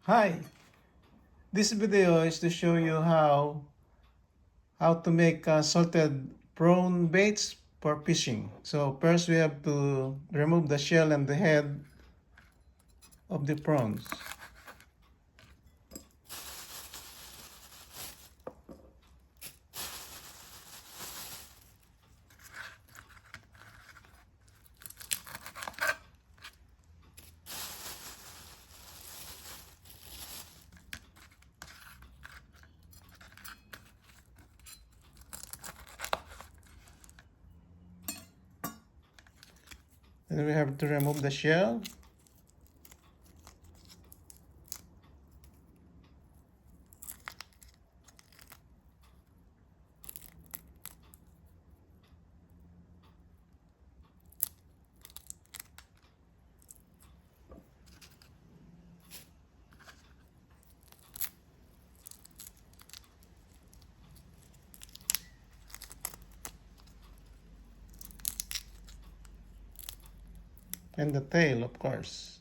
Hi, this video is to show you how to make salted prawn baits for fishing. So first we have to remove the shell and the head of the prawns. Then we have to remove the shell. And the tail, of course.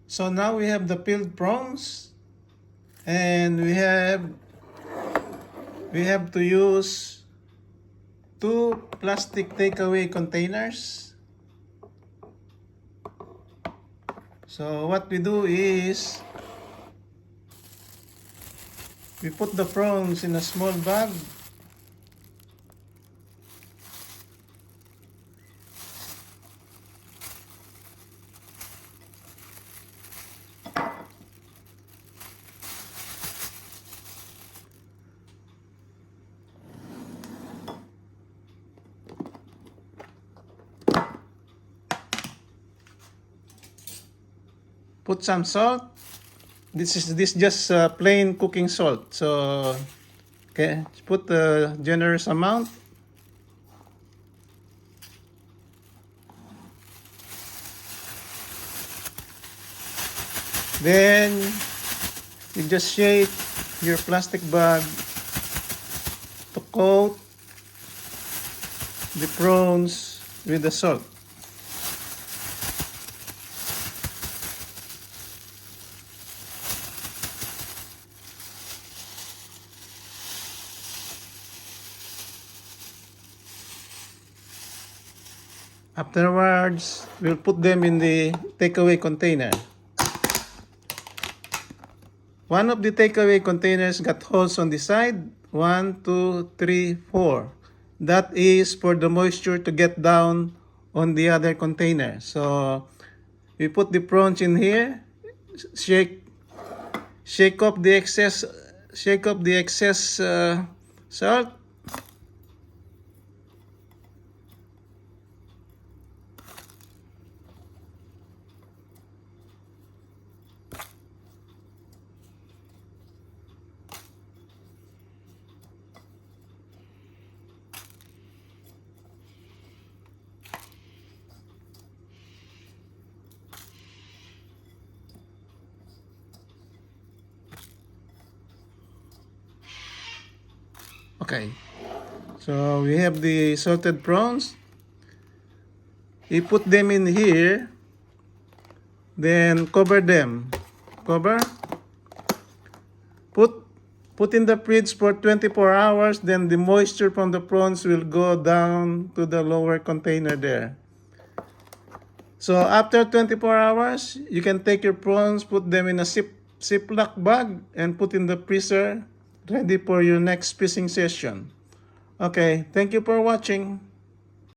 So now we have the peeled prawns, and we have to use two plastic takeaway containers. So what we do is we put the prawns in a small bag. Put some salt. This just plain cooking salt. So okay, put a generous amount. Then you just shake your plastic bag to coat the prawns with the salt. Afterwards, we'll put them in the takeaway container. One of the takeaway containers got holes on the side. 1, 2, 3, 4. That is for the moisture to get down on the other container. So we put the prawns in here. Shake up the excess salt. Okay, so we have the salted prawns. You put them in here, then cover them. Cover. Put in the fridge for 24 hours, then the moisture from the prawns will go down to the lower container there. So after 24 hours, you can take your prawns, put them in a Ziploc bag, and put in the freezer, ready for your next fishing session. Okay, thank you for watching.